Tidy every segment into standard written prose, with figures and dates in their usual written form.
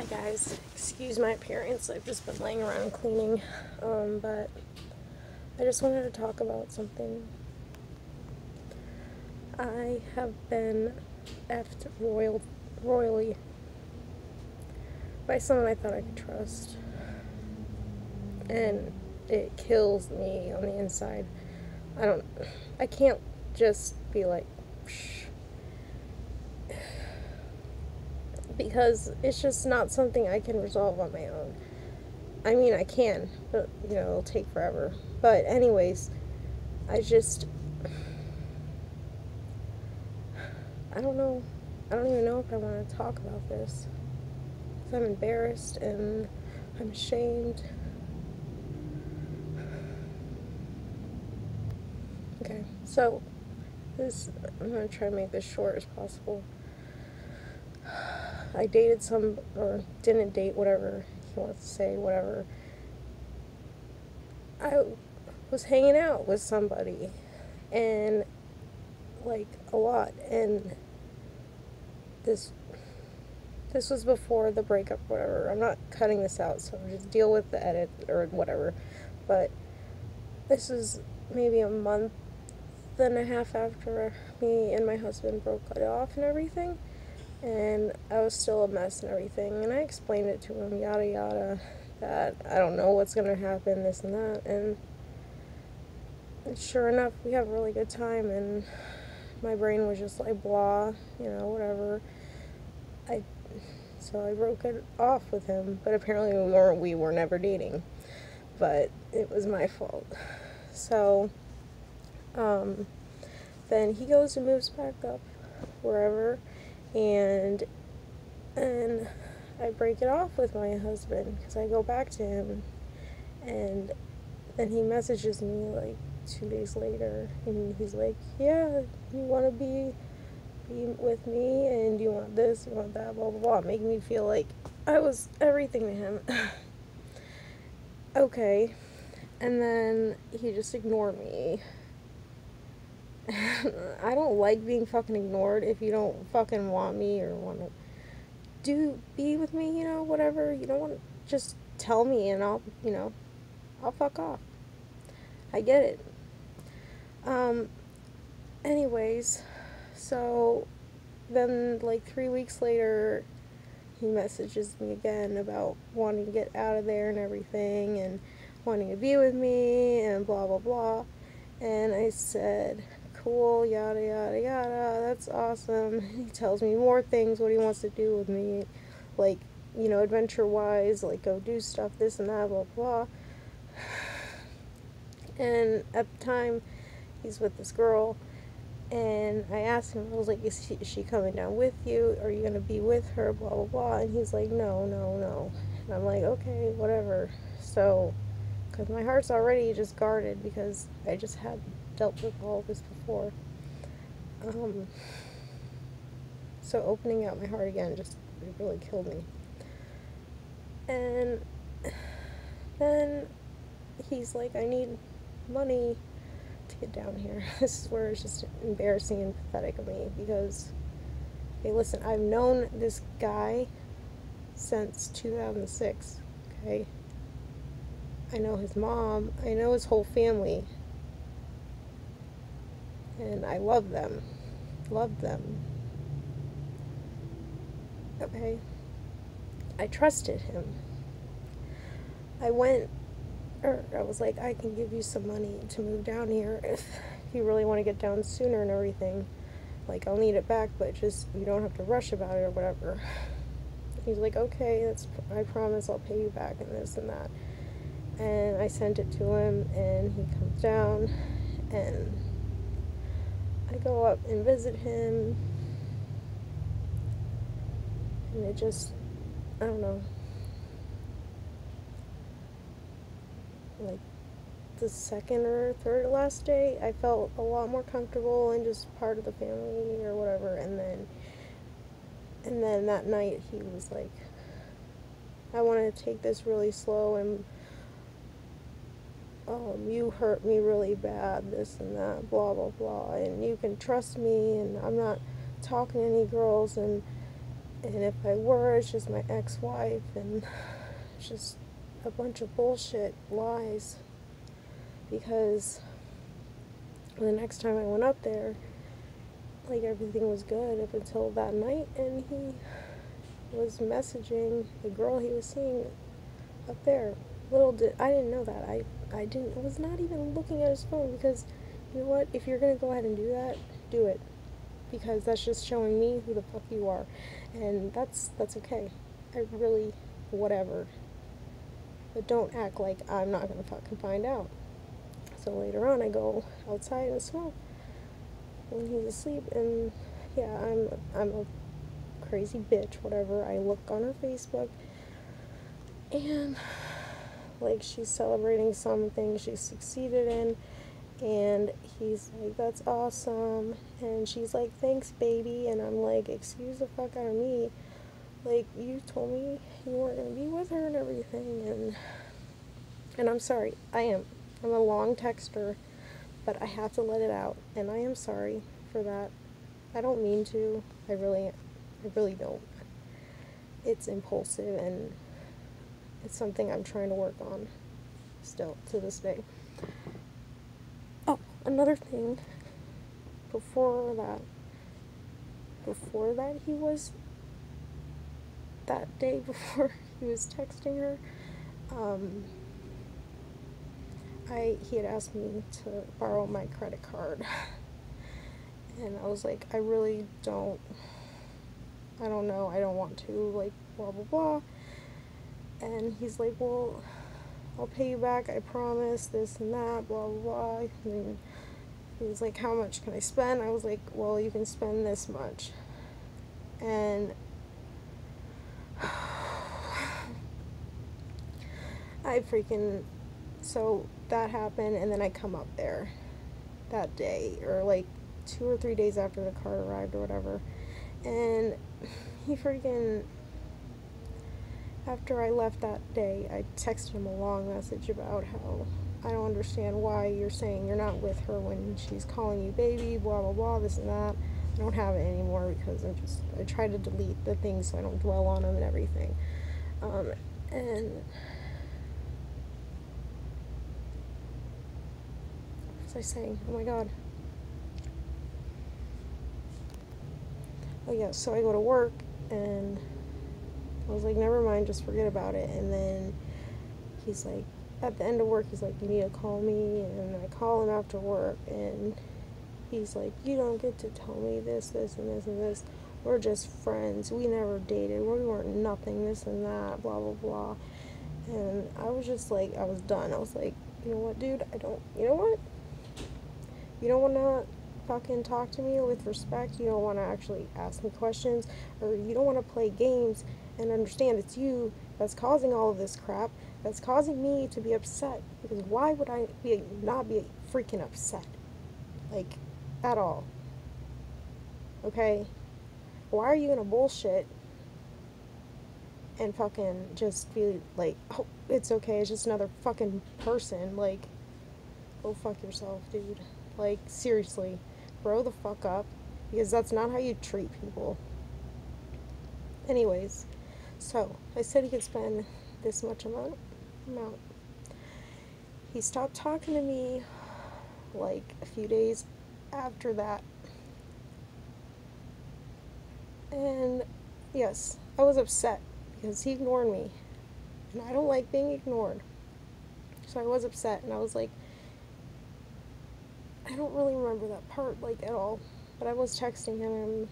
Hi guys, excuse my appearance. I've just been laying around cleaning, but I just wanted to talk about something. I have been effed royally by someone I thought I could trust, and it kills me on the inside. I can't just be like, psh, because it's just not something I can resolve on my own. I mean, I can, but, it'll take forever. But anyways, I don't know. I don't even know if I want to talk about this. 'Cause I'm embarrassed and I'm ashamed. Okay, so I'm going to try to make this short as possible. I dated or didn't date, whatever he wants to say, whatever. I was hanging out with somebody, and, like, a lot, and this was before the breakup, whatever. I'm not cutting this out, so just deal with the edit or whatever. But this is maybe a month and a half after me and my husband broke it off and everything. And I was still a mess and everything. And I explained it to him, yada yada, that I don't know what's going to happen, this and that. And sure enough, we have a really good time. And my brain was just like, blah, whatever. So I broke it off with him, but apparently we were never dating. But it was my fault. So, then he goes and moves back up wherever, and I break it off with my husband because I go back to him, and then he messages me like 2 days later, and he's like, yeah, you want to be with me, and you want this, you want that, blah blah blah, making me feel like I was everything to him. Okay, and then he just ignored me. I don't like being fucking ignored. If you don't fucking want me or want to be with me, whatever, you don't want to, just tell me and I'll fuck off. I get it. Anyways, so then like 3 weeks later, he messages me again about wanting to get out of there and everything, and wanting to be with me and blah blah blah. And I said, cool, yada yada yada, that's awesome. He tells me more things, what he wants to do with me, like, adventure wise, like go do stuff, this and that, blah blah. And at the time, he's with this girl, and I asked him, I was like, is she coming down with you? Are you going to be with her? Blah, blah, blah. And he's like, no, no, no. And I'm like, okay, whatever. So, because my heart's already just guarded because I just had dealt with all this before. So opening out my heart again just really killed me. And then he's like, I need money to get down here. This is where it's just embarrassing and pathetic of me because, hey, listen, I've known this guy since 2006, okay? I know his mom, I know his whole family, and I love them, okay? I trusted him. I was like, I can give you some money to move down here if you really want to get down sooner and everything. Like, I'll need it back, but just, you don't have to rush about it or whatever. He's like, okay, I promise I'll pay you back and this and that. And I sent it to him, and he comes down, and I go up and visit him, and it just, I don't know, like the second or third last day, I felt a lot more comfortable and just part of the family or whatever. And then that night he was like, I want to take this really slow, and you hurt me really bad, this and that, blah blah blah, and you can trust me, and I'm not talking to any girls, and And if I were, it's just my ex-wife, and it's just a bunch of bullshit lies. Because the next time I went up there, like, everything was good up until that night, and he was messaging the girl he was seeing up there. I didn't know that. I was not even looking at his phone, because you know what? If you're gonna go ahead and do that, do it, because that's just showing me who the fuck you are, and that's okay. I really, whatever. But don't act like I'm not gonna fucking find out. So later on, I go outside and smoke when he's asleep, and yeah, I'm a crazy bitch. Whatever. I look on her Facebook, and like, she's celebrating something she succeeded in, and he's like, that's awesome, and she's like, thanks baby, and I'm like, excuse the fuck out of me, like, you told me you weren't gonna be with her and everything, and I'm sorry. I'm a long texter, but I have to let it out, and I am sorry for that. I don't mean to. I really don't. It's impulsive, and it's something I'm trying to work on still to this day. Oh, another thing. Before that, that day before he was texting her, he had asked me to borrow my credit card. And I was like, I don't know, I don't want to, like, blah, blah, blah. And he's like, well, I'll pay you back, I promise, this and that, blah, blah, blah. And he was like, how much can I spend? I was like, well, you can spend this much. And so that happened, and then I come up there that day, or like 2 or 3 days after the card arrived or whatever. And he after I left that day, I texted him a long message about how I don't understand why you're saying you're not with her when she's calling you baby, blah, blah, blah, this and that. I don't have it anymore because I try to delete the things so I don't dwell on them and everything. And what was I saying? Oh my god. Oh yeah, so I go to work, and I was like, never mind, just forget about it. And then he's like, at the end of work, he's like, you need to call me. And I call him after work, and he's like, you don't get to tell me this, this, and this, and this. We're just friends. We never dated. We weren't nothing, this and that, blah, blah, blah. And I was just like, I was done. I was like, you know what, dude? You know what? You don't want to fucking talk to me with respect. You don't want to actually ask me questions, or you don't want to play games and understand it's you that's causing all of this crap, that's causing me to be upset. Because why would I not be freaking upset? Like, at all. Okay? Why are you gonna bullshit and fucking just be like, oh, it's okay, it's just another fucking person? Like, go fuck yourself, dude. Like, seriously, grow the fuck up, because that's not how you treat people. Anyways, so I said he could spend this much amount. He stopped talking to me like a few days after that. And yes, I was upset because he ignored me. And I don't like being ignored. So I was upset, and I was like, I don't really remember that part, like, at all. But I was texting him, and,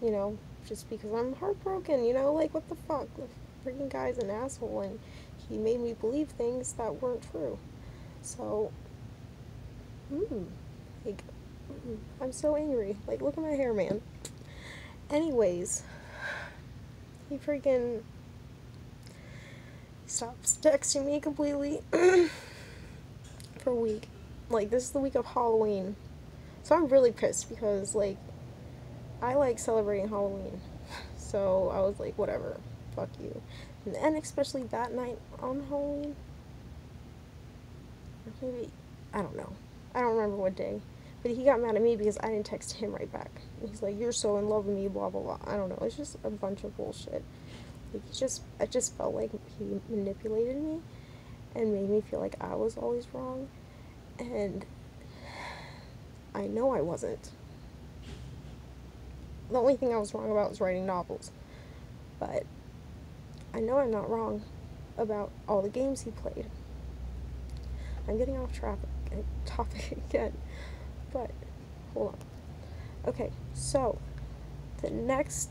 you know, just because I'm heartbroken, you know, like, what the fuck? The freaking guy's an asshole, and he made me believe things that weren't true. So, like, I'm so angry. Like, look at my hair, man. Anyways, he freaking stops texting me completely for a week. Like, this is the week of Halloween. So I'm really pissed because, like, I like celebrating Halloween. So I was like, whatever, fuck you. And especially that night on Halloween. Maybe, I don't know. I don't remember what day. But he got mad at me because I didn't text him right back. And he's like, you're so in love with me, blah, blah, blah. I don't know. It's just a bunch of bullshit. Like, I just felt like he manipulated me and made me feel like I was always wrong. And I know I wasn't. The only thing I was wrong about was writing novels. But I know I'm not wrong about all the games he played. I'm getting off topic again. But, hold on. Okay, so, next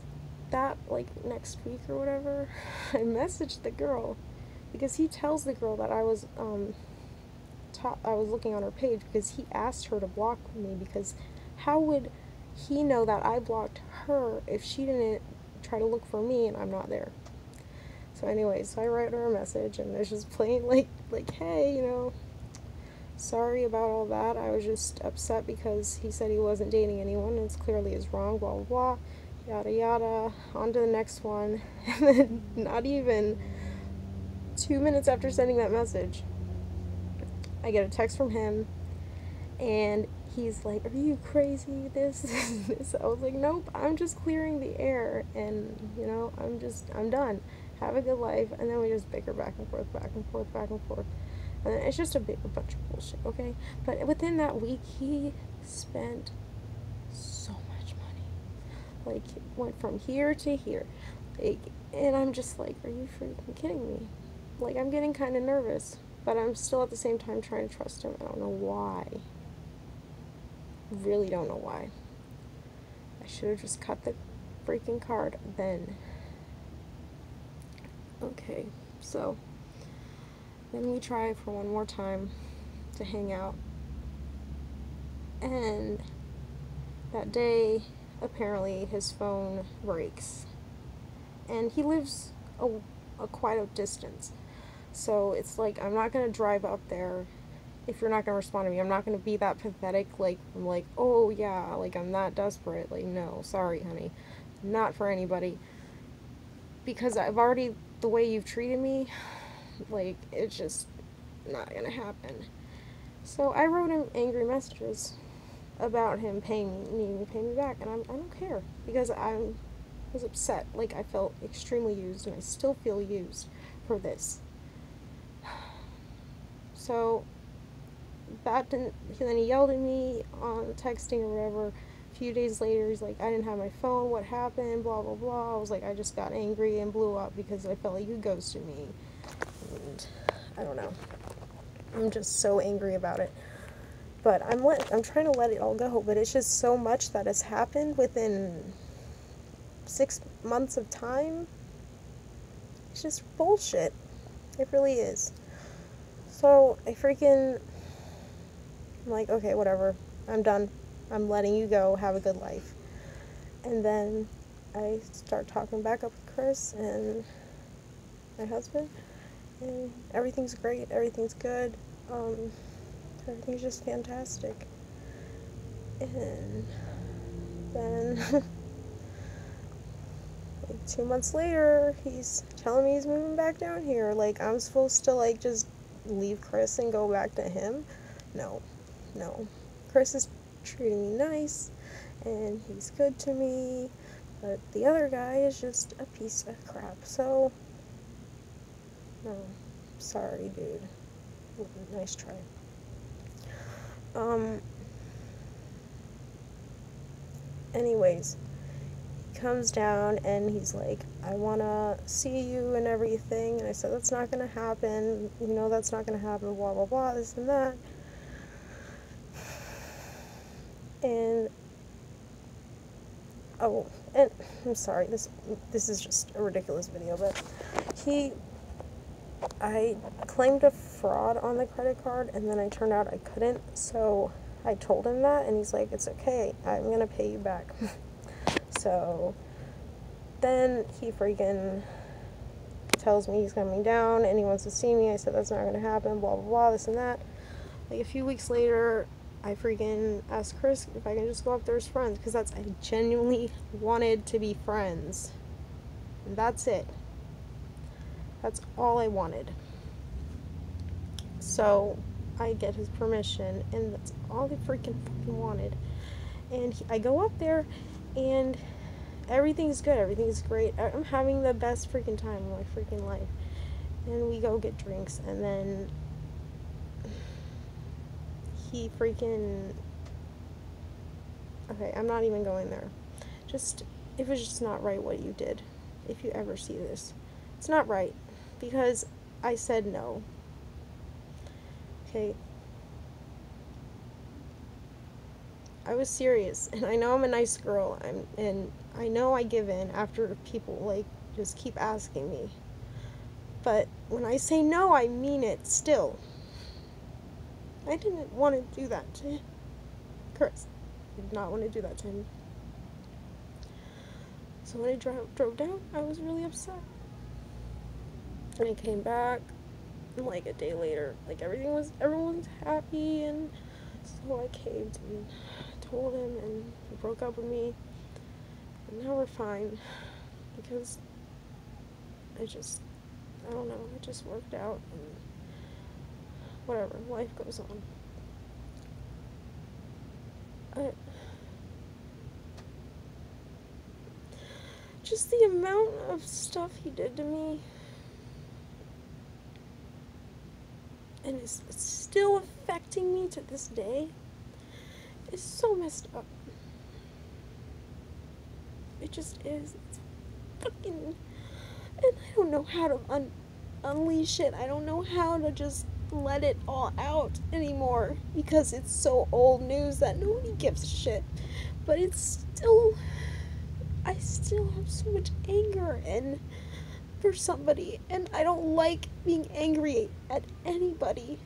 week or whatever, I messaged the girl, because he tells the girl that I was looking on her page, because he asked her to block me, because how would he know that I blocked her if she didn't try to look for me and I'm not there? So anyways, I write her a message, and there's just plain, like, hey, you know, sorry about all that. I was just upset because he said he wasn't dating anyone, and it's clearly is wrong, blah, blah, blah, yada, yada. On to the next one. And then not even 2 minutes after sending that message, I get a text from him, and he's like, are you crazy? This. I was like, nope, I'm just clearing the air, and, you know, I'm done. Have a good life. And then we just bicker back and forth, back and forth, back and forth. And it's just a bunch of bullshit, okay? But within that week, he spent so much money. Like, went from here to here. Like, and I'm just like, are you freaking kidding me? Like, I'm getting kind of nervous, but I'm still at the same time trying to trust him. I don't know why. Really don't know why. I should have just cut the freaking card then. Okay, so then we try for one more time to hang out. And that day, apparently, his phone breaks. And he lives quite a distance. So it's like, I'm not going to drive up there if you're not going to respond to me. I'm not going to be that pathetic, like, I'm like, oh yeah, like, I'm that desperate. Like, no, sorry, honey. Not for anybody. Because the way you've treated me, like, it's just not going to happen. So I wrote him angry messages about him needing to pay me back, and I don't care, because I was upset. Like, I felt extremely used, and I still feel used for this. So then he yelled at me on texting or whatever. A few days later, he's like, I didn't have my phone, what happened, blah, blah, blah. I was like, I just got angry and blew up because I felt like you ghosted me. And I don't know. I'm just so angry about it. But I'm trying to let it all go, but it's just so much that has happened within 6 months of time. It's just bullshit. It really is. So I'm like, okay, whatever. I'm done. I'm letting you go. Have a good life. And then I start talking back up with Chris and my husband, and everything's great. Everything's good. Everything's just fantastic. And then, like 2 months later, he's telling me he's moving back down here. Like, I'm supposed to, like, just leave Chris and go back to him? No. Chris is treating me nice, and he's good to me, but the other guy is just a piece of crap. So, no, sorry, dude. Nice try. Anyways, he comes down and he's like, I want to see you and everything. And I said, that's not going to happen. You know, that's not going to happen, blah, blah, blah, this and that. And, and I'm sorry, this is just a ridiculous video, but I claimed a fraud on the credit card, and then I turned out I couldn't, so I told him that, and he's like, it's okay, I'm going to pay you back. So then he freaking tells me he's coming down, and he wants to see me. I said, that's not going to happen, blah, blah, blah, this and that. Like, a few weeks later, I freaking asked Chris if I can just go up there as friends, because I genuinely wanted to be friends. And that's it. That's all I wanted. So, I get his permission, and that's all they fucking wanted. And I go up there, and everything's good, everything's great. I'm having the best freaking time of my freaking life. And we go get drinks, and then he freaking... Okay, I'm not even going there. Just, it was just not right what you did. If you ever see this, it's not right, because I said no. Okay, I was serious, and I know I'm a nice girl, and I know I give in after people like just keep asking me, but when I say no, I mean it still. I didn't want to do that to Chris. I did not want to do that to him. So when I drove down, I was really upset. And I came back, and like a day later, like everyone's happy, and so I caved and told him, and he broke up with me. And now we're fine, because I don't know, it just worked out, and whatever, life goes on. Just the amount of stuff he did to me, and it's still affecting me to this day, is so messed up. It just is. It's fucking... And I don't know how to unleash it. I don't know how to just let it all out anymore, because it's so old news that nobody gives a shit. But it's still... I still have so much anger and for somebody, and I don't like being angry at anybody.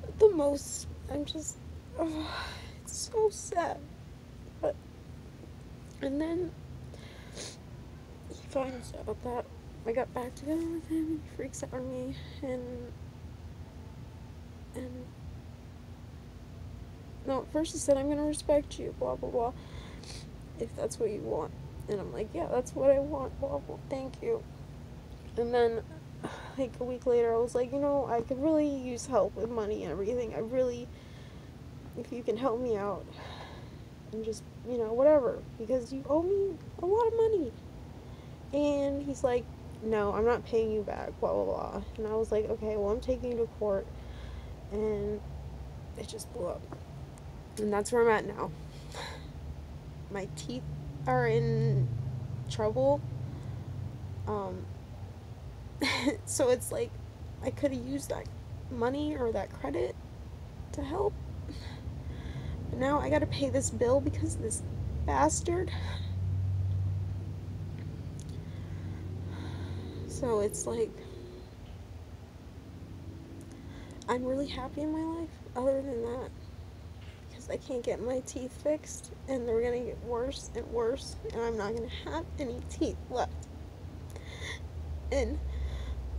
But the most, I'm just, it's so sad. But, and then he finds out that I got back together with him, and he freaks out on me, and no, at first he said, I'm gonna respect you, blah, blah, blah, if that's what you want. And I'm like, yeah, that's what I want, blah, blah, thank you. And then, like, a week later, I was like, I could really use help with money and everything. I really, if you can help me out, and just, whatever, because you owe me a lot of money. And he's like, no, I'm not paying you back, blah, blah, blah. And I was like, okay, well, I'm taking you to court. And it just blew up. And that's where I'm at now. My teeth are in trouble. So it's like, I could have used that money or that credit to help. But now I gotta pay this bill because of this bastard. So it's like, I'm really happy in my life, other than that. Because I can't get my teeth fixed, and they're gonna get worse and worse, and I'm not gonna have any teeth left. And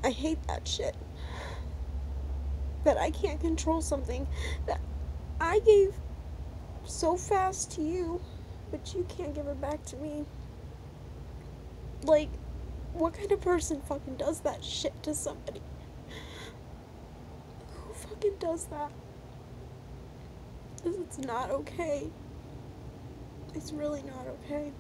I hate that shit. That I can't control something that I gave so fast to you, but you can't give it back to me. Like, what kind of person fucking does that shit to somebody? Who fucking does that? Because it's not okay. It's really not okay.